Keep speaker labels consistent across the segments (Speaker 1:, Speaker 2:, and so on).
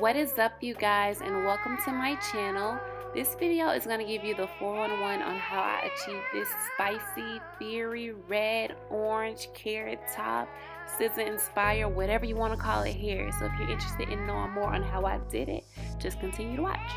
Speaker 1: What is up, you guys, and welcome to my channel. This video is going to give you the 411 on how I achieved this spicy, fiery, red, orange, carrot top, SZA inspired, whatever you want to call it hair. So if you're interested in knowing more on how I did it, just continue to watch.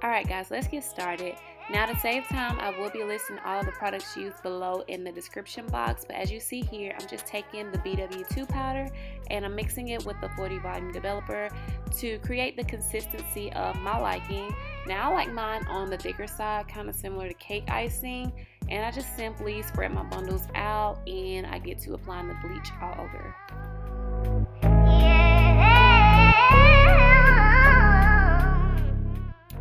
Speaker 1: Alright guys, let's get started. Now to save time, I will be listing all of the products used below in the description box, but as you see here, I'm just taking the BW2 powder and I'm mixing it with the 40 volume developer to create the consistency of my liking. Now I like mine on the thicker side, kind of similar to cake icing, and I just simply spread my bundles out and I get to applying the bleach all over.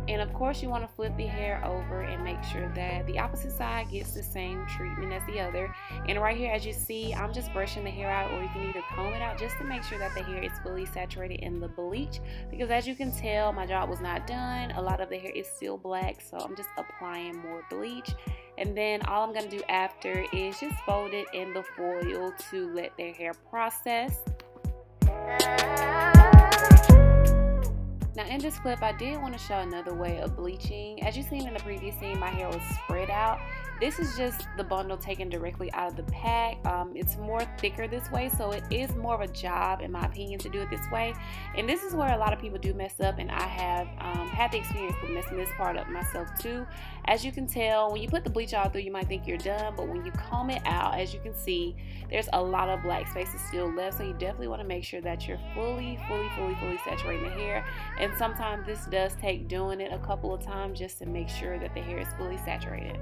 Speaker 1: And of course you want to flip the hair over and make sure that the opposite side gets the same treatment as the other. And right here, as you see, I'm just brushing the hair out, or you can either comb it out just to make sure that the hair is fully saturated in the bleach, because as you can tell, my job was not done. A lot of the hair is still black, so I'm just applying more bleach. And then all I'm going to do after is just fold it in the foil to let their hair process. Now in this clip, I did want to show another way of bleaching. As you've seen in the previous scene, my hair was spread out. This is just the bundle taken directly out of the pack. It's more thicker this way, so it is more of a job, in my opinion, to do it this way. And this is where a lot of people do mess up, and I have had the experience of messing this part up myself too. As you can tell, when you put the bleach all through, you might think you're done, but when you comb it out, as you can see, there's a lot of black spaces still left, so you definitely want to make sure that you're fully saturating the hair. And sometimes this does take doing it a couple of times just to make sure that the hair is fully saturated.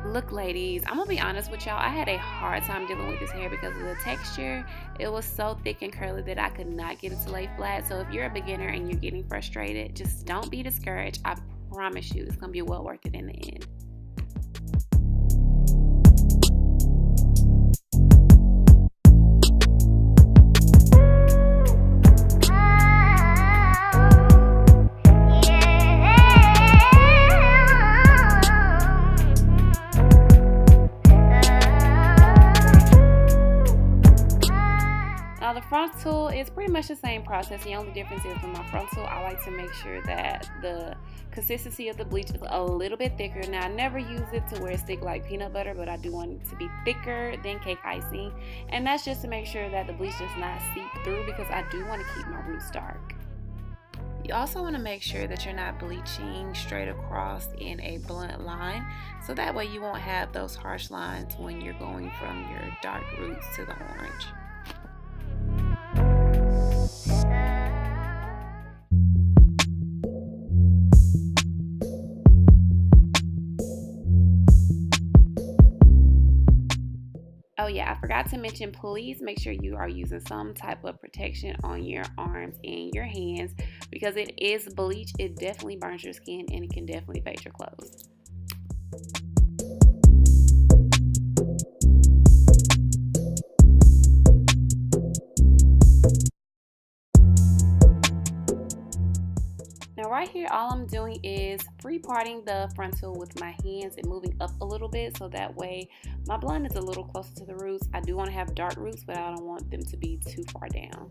Speaker 1: Look ladies, I'm gonna be honest with y'all, I had a hard time dealing with this hair because of the texture. It was so thick and curly that I could not get it to lay flat. So if you're a beginner and you're getting frustrated, just don't be discouraged. I promise you it's gonna be well worth it in the end. Now the frontal is pretty much the same process. The only difference is with my frontal, I like to make sure that the consistency of the bleach is a little bit thicker. Now I never use it to where it's thick like peanut butter, but I do want it to be thicker than cake icing. And that's just to make sure that the bleach does not seep through, because I do want to keep my roots dark. You also want to make sure that you're not bleaching straight across in a blunt line, so that way you won't have those harsh lines when you're going from your dark roots to the orange. Oh yeah, I forgot to mention, please make sure you are using some type of protection on your arms and your hands, because it is bleach. It definitely burns your skin and it can definitely fade your clothes. Now right here, all I'm doing is free parting the frontal with my hands and moving up a little bit, so that way my blonde is a little closer to the roots. I do want to have dark roots, but I don't want them to be too far down.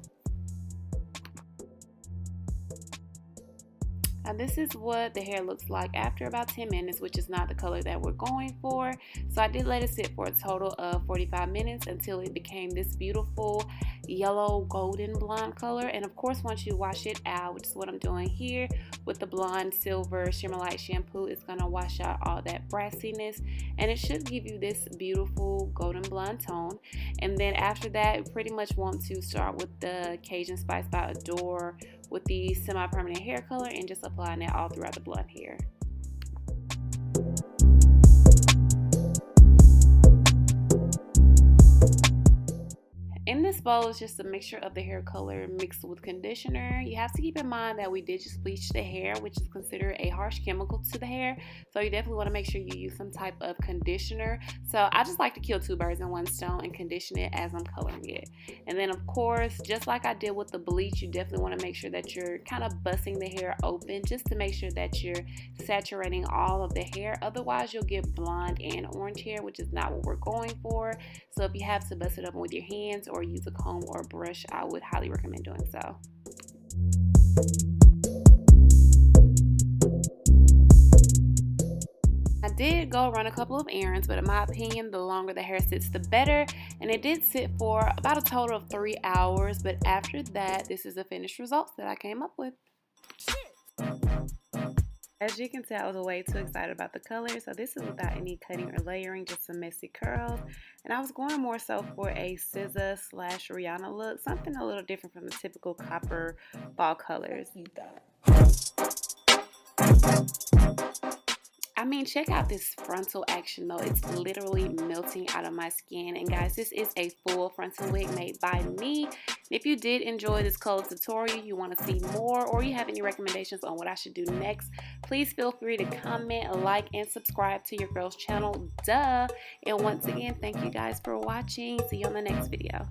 Speaker 1: Now this is what the hair looks like after about 10 minutes, which is not the color that we're going for. So I did let it sit for a total of 45 minutes until it became this beautiful yellow golden blonde color. And of course, once you wash it out, which is what I'm doing here with the blonde silver Shimmer Lights shampoo, it's gonna wash out all that brassiness, and it should give you this beautiful golden blonde tone. And then after that, you pretty much want to start with the Cajun Spice by Adore with the semi-permanent hair color and just applying that all throughout the blonde hair. In this Inspo is just a mixture of the hair color mixed with conditioner. You have to keep in mind that we did just bleach the hair, which is considered a harsh chemical to the hair. So you definitely want to make sure you use some type of conditioner. So I just like to kill two birds in one stone and condition it as I'm coloring it. And then of course, just like I did with the bleach, you definitely want to make sure that you're kind of busting the hair open just to make sure that you're saturating all of the hair. Otherwise you'll get blonde and orange hair, which is not what we're going for. So if you have to bust it open with your hands or use a comb or a brush, I would highly recommend doing so. I did go run a couple of errands, but in my opinion, the longer the hair sits, the better. And it did sit for about a total of 3 hours, but after that, this is the finished results that I came up with. As you can tell, I was way too excited about the color, so this is without any cutting or layering, just some messy curls. And I was going more so for a SZA / Rihanna look, something a little different from the typical copper fall colors. I mean, check out this frontal action though. It's literally melting out of my skin. And guys, this is a full frontal wig made by me. If you did enjoy this color tutorial, you want to see more, or you have any recommendations on what I should do next, please feel free to comment, like, and subscribe to your girl's channel, duh. And once again, thank you guys for watching. See you on the next video.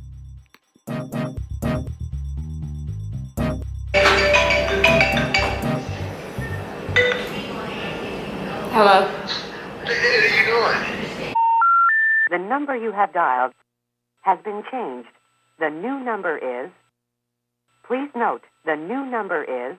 Speaker 1: Hello.
Speaker 2: What the hell are you doing?
Speaker 3: The number you have dialed has been changed. The new number is... Please note, the new number is...